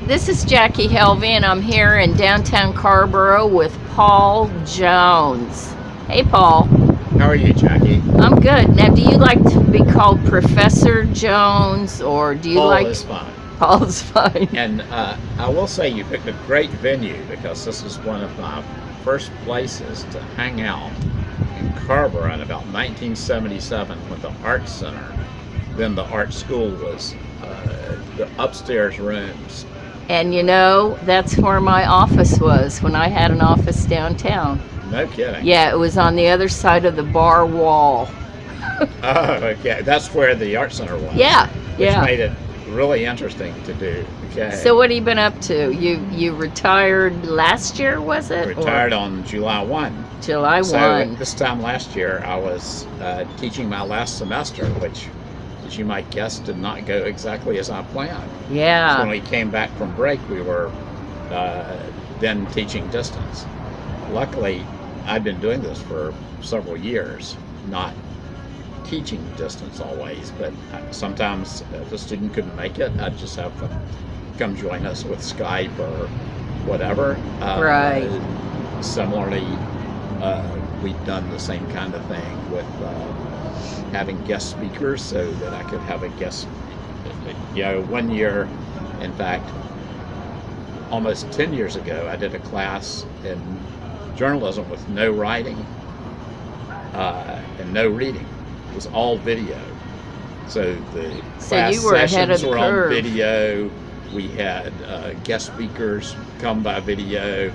This is Jackie Helvey, and I'm here in downtown Carborough with Paul Jones. Hey, Paul. How are you, Jackie? I'm good. Now, do you like to be called Professor Jones, or do you Paul like... is fine. Paul's fine. And I will say you picked a great venue because this is one of my first places to hang out in Carborough in about 1977 when the Art Center, then the art school, was the upstairs rooms. And you know, that's where my office was when I had an office downtown. No kidding. Yeah, it was on the other side of the bar wall. Oh, okay. That's where the Art Center was. Yeah, Which made it really interesting to do. Okay. So what have you been up to? You retired last year, was it? Retired on July 1. July 1. So this time last year, I was teaching my last semester, which, as you might guess, did not go exactly as I planned. Yeah. So when we came back from break, we were then teaching distance. Luckily, I'd been doing this for several years, not teaching distance always, but sometimes if a student couldn't make it, I'd just have them come join us with Skype or whatever. Right. Similarly, we've done the same kind of thing with having guest speakers so that I could have a guest. You know, 1 year, in fact, almost 10 years ago, I did a class in journalism with no writing and no reading. It was all video. So the class you were ahead of sessions the were curve. on video. We had guest speakers come by video.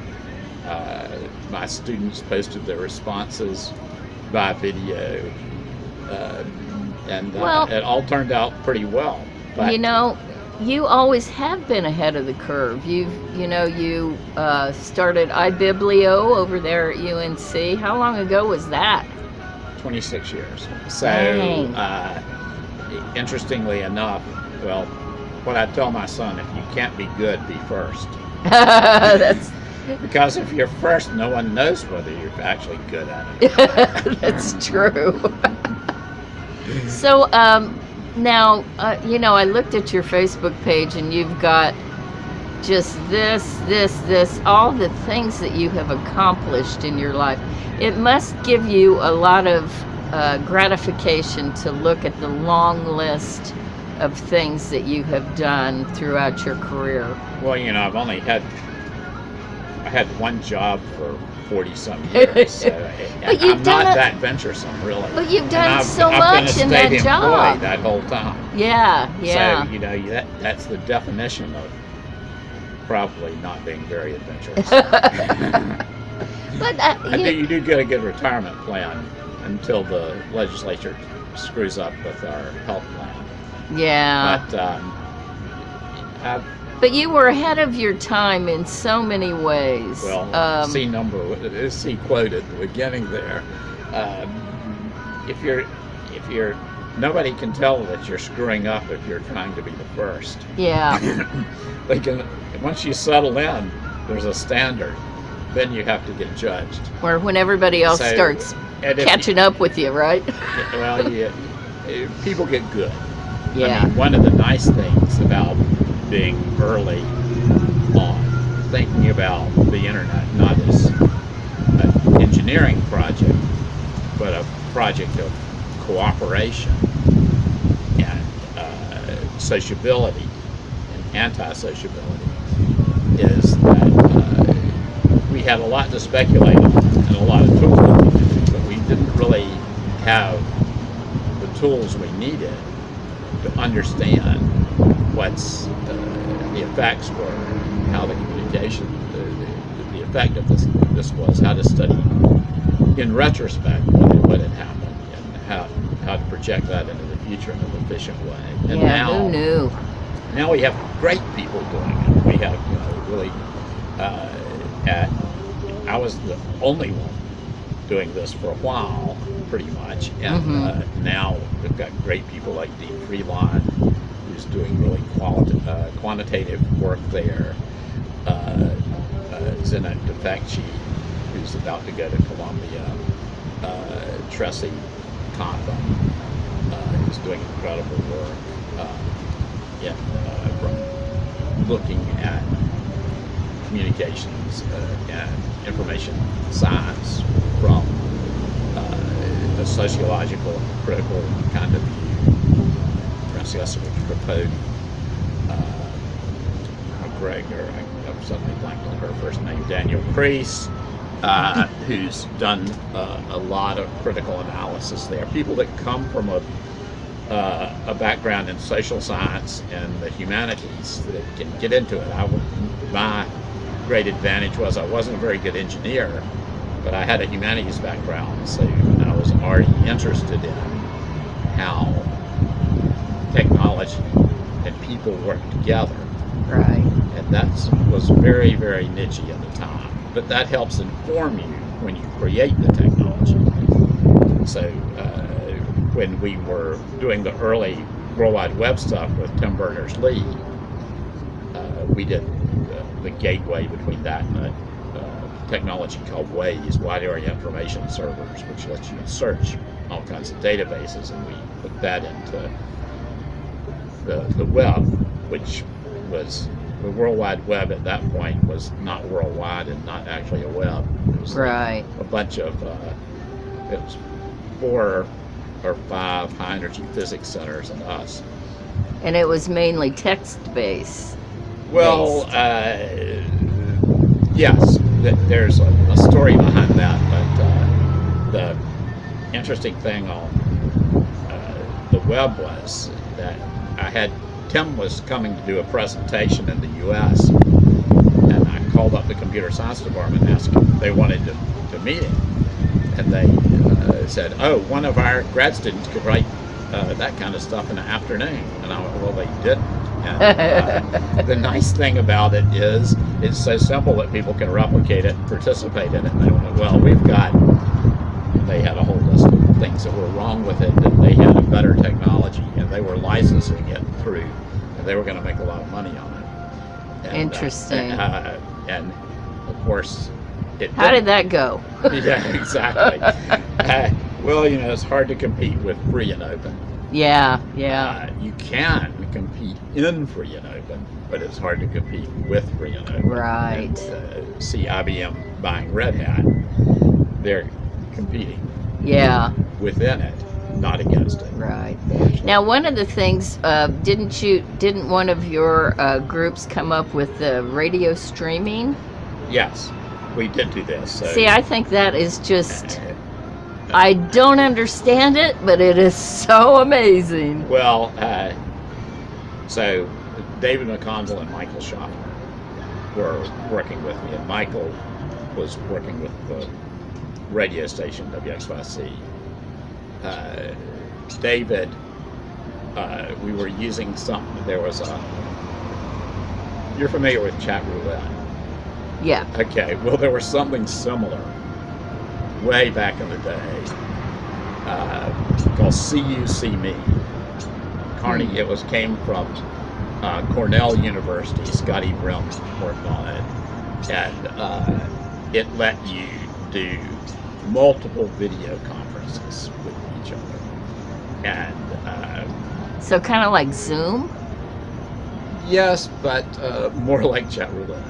My students posted their responses by video. And it all turned out pretty well. But you know, you always have been ahead of the curve. You started iBiblio over there at UNC. How long ago was that? 26 years. So, Dang. Interestingly enough, well, what I tell my son, if you can't be good, be first. That's Because if you're first, no one knows whether you're actually good at it. that's true. So, now, I looked at your Facebook page, and you've got just this, all the things that you have accomplished in your life. It must give you a lot of gratification to look at the long list of things that you have done throughout your career. Well, I had one job for 40-some years, so But you've I'm done not it- that venturesome, really. But you've done And so I've much been in a that state job. employee that whole time. Yeah. So, that's the definition of probably not being very adventurous. But I think you do get a good retirement plan until the legislature screws up with our health plan. yeah. But But you were ahead of your time in so many ways. well, C quote at the beginning there. If you're nobody can tell that you're screwing up if you're trying to be the first. Yeah. They can, once you settle in, there's a standard. Then you have to get judged. Or when everybody else So, starts and if catching up with you, right? Well, people get good. Yeah. I mean, one of the nice things about being early on, thinking about the internet not as an engineering project, but a project of cooperation and sociability and anti-sociability, is that we had a lot to speculate on and a lot of tools that we needed, but we didn't really have the tools we needed to understand what's the effects were, how the communication, the effect of this was, how to study in retrospect what had happened, and how to project that into the future in an efficient way. And Yeah, who knew? now we have great people doing it. We have, really, I was the only one doing this for a while, pretty much, and now we've got great people like Dean Freelon, who's doing really quantitative work there. Zena Defecci, who's about to go to Columbia. Tressie Contham, who's doing incredible work from looking at communications and information science from the sociological and critical kind of view. Francesca Tripodi, McGregor, I'm suddenly blanked on her first name, Daniel Kreis, who's done a lot of critical analysis there. People that come from a background in social science and the humanities that can get into it. My great advantage was I wasn't a very good engineer, but I had a humanities background, so I was already interested in how technology and people work together. Right. And that was very, very niche at the time. But that helps inform you when you create the technology. So when we were doing the early World Wide Web stuff with Tim Berners-Lee, we did the gateway between that and a technology called WAIS, Wide Area Information Servers, which lets you search all kinds of databases, and we put that into the web, which was the World Wide Web at that point was not worldwide and not actually a web. It was Right. a bunch of it was 4 or 5 high energy physics centers and us. And it was mainly text-based. Well, yes, there's a story behind that, but the interesting thing on the web was that Tim was coming to do a presentation in the U.S., and I called up the computer science department and asked if they wanted to meet him. And they said, oh, one of our grad students could write that kind of stuff in the afternoon. And I went, well, they didn't. And the nice thing about it is it's so simple that people can replicate it and participate in it. And they went, well, they had a whole list of things that were wrong with it, that they had a better technology, and they were licensing it through, and they were going to make a lot of money on it. And, Interesting. And of course, How did that go? Yeah, exactly. Well, it's hard to compete with free and open. Yeah. You can compete in free and open, but it's hard to compete with free and open. Right. And, see IBM buying Red Hat, they're competing. Yeah. Within it, not against it. Right. Now, one of the things, didn't one of your groups come up with the radio streaming? Yes, we did do this. So, See, I think that is just, I don't understand it, but it is so amazing. Well, so David McConville and Michael Schaffner were working with me, and Michael was working with the radio station WXYC. David, we were using something. There was you're familiar with chat roulette? Yeah. Okay, well, there was something similar way back in the day called See You, See Me. Carnegie, it came from Cornell University. Scotty Brim worked on it, and it let you do multiple video conferences with each other. And so kind of like Zoom? yes, but more like chat roulette.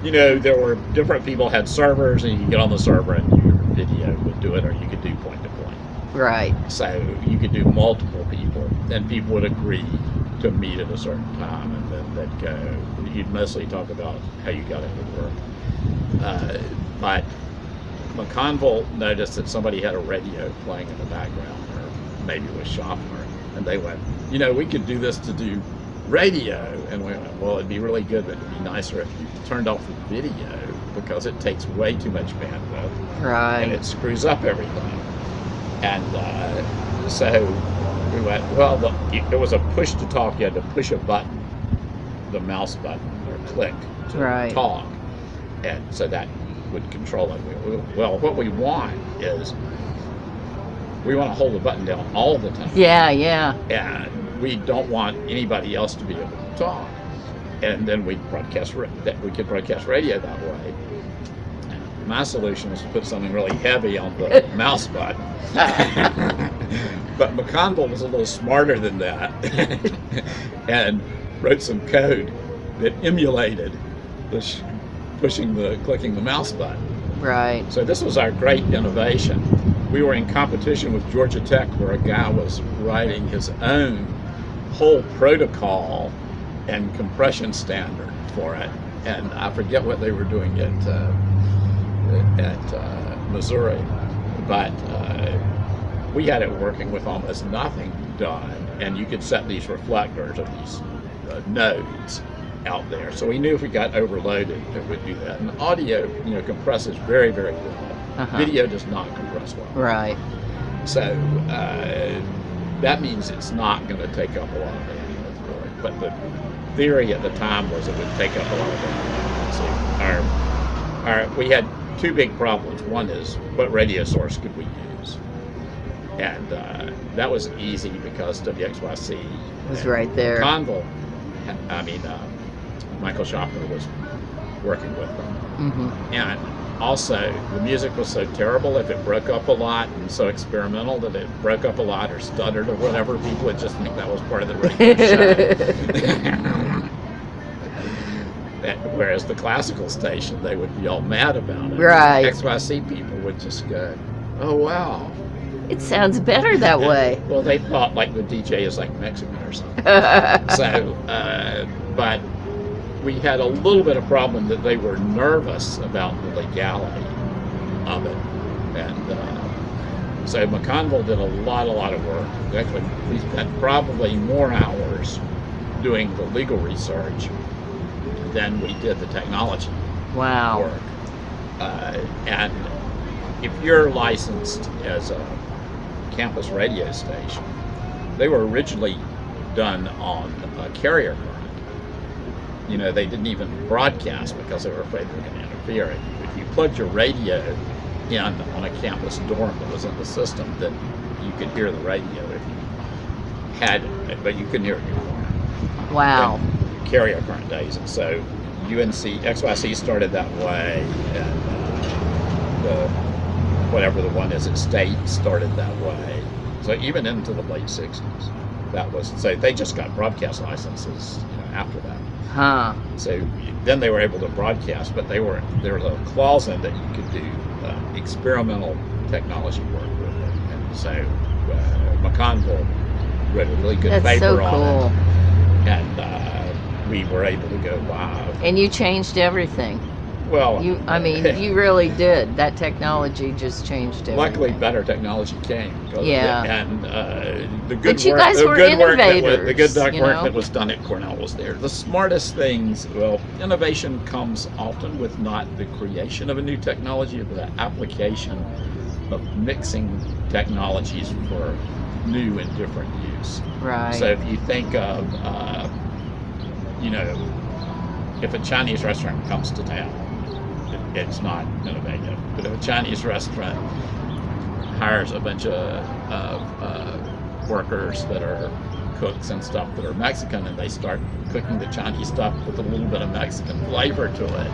There were different people had servers, and you could get on the server and your video would do it, or you could do point to point. Right. So you could do multiple people, and people would agree to meet at a certain time, and then they'd go. You'd mostly talk about how you got into work. But McConville noticed that somebody had a radio playing in the background, or maybe it was Schaffner, and they went, we could do this to do radio. And we went, well, it'd be really good, but it'd be nicer if you turned off the video, because it takes way too much bandwidth. Right. And it screws up everything. And so we went, well, it was a push to talk. You had to push a button, the mouse button, or click to talk. And so that would control it. Well, what we want is we want to hold the button down all the time. Yeah. And we don't want anybody else to be able to talk. And then we could broadcast radio that way. My solution was to put something really heavy on the mouse button. But McConville was a little smarter than that and wrote some code that emulated clicking the mouse button. Right. So this was our great innovation. We were in competition with Georgia Tech, where a guy was writing his own whole protocol and compression standard for it, and I forget what they were doing at Missouri, but we had it working with almost nothing done, and you could set these reflectors or these nodes out there. So we knew if we got overloaded, it would do that. And audio, compresses very, very well. Video does not compress well. Right. So that means it's not going to take up a lot of bandwidth for it. But the theory at the time was it would take up a lot of bandwidth. So we had two big problems. One is, what radio source could we use? And that was easy because WXYC was right there. Conville, Michael Schaffner was working with them. And also, the music was so terrible, if it broke up a lot and so experimental that it broke up a lot or stuttered or whatever, people would just think that was part of the radio show. Whereas the classical station, they would be all mad about it. Right. XYC people would just go, oh wow. It sounds better that way. Well, they thought like the DJ is like Mexican or something. So, but we had a little bit of problem that they were nervous about the legality of it. And so McConville did a lot of work. Actually, we spent probably more hours doing the legal research than we did the technology work. And if you're licensed as a campus radio station, they were originally done on a carrier current. They didn't even broadcast because they were afraid they were going to interfere. If you plugged your radio in on a campus dorm that was in the system, then you could hear the radio if you had it, but you couldn't hear it anymore. Wow. Carrier current days. And so UNC, XYC started that way, and whatever the one is at State started that way. So even into the late 60s, that was, so they just got broadcast licenses after that. So then they were able to broadcast, but there was a clause in that you could do experimental technology work with it. And so McConville wrote a really good paper on it. And we were able to go live. And you changed everything. Well, you really did. That technology just changed everything. Luckily, better technology came. And the good but you work, guys were innovators. The good work that was done at Cornell was there. The smartest things, innovation comes often with not the creation of a new technology, but the application of mixing technologies for new and different use. Right. So if you think of, if a Chinese restaurant comes to town, it's not innovative. But if a Chinese restaurant hires a bunch of workers that are cooks and stuff that are Mexican, and they start cooking the Chinese stuff with a little bit of Mexican flavor to it,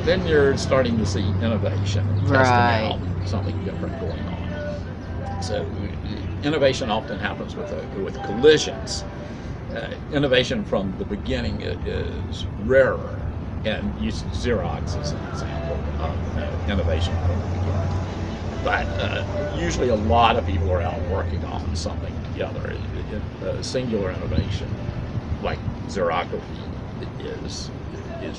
then you're starting to see innovation and testing out something different going on. So innovation often happens with collisions. Innovation from the beginning is rarer. And use Xerox as an example of innovation from the beginning. But usually a lot of people are out working on something together. A singular innovation like Xerography is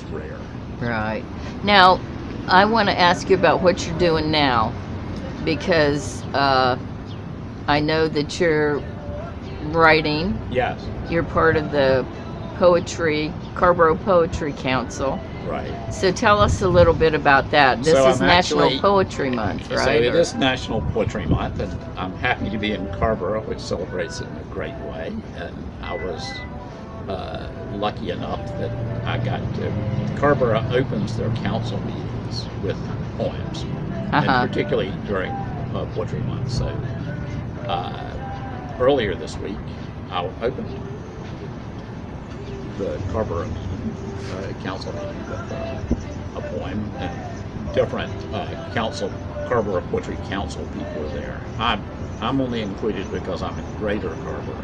rare. Right. Now, I want to ask you about what you're doing now, because I know that you're writing. Yes. You're part of the Carborough Poetry Council. Right. So tell us a little bit about that. This is National Poetry Month, right? So it is National Poetry Month, and I'm happy to be in Carborough, which celebrates it in a great way. And I was lucky enough that I got to. Carborough opens their council meetings with poems, and particularly during Poetry Month. So earlier this week, I opened the Carborough council meeting with a poem, and different council, Carrboro Poetry Council people are there. I'm only included because I'm a greater Carrboro.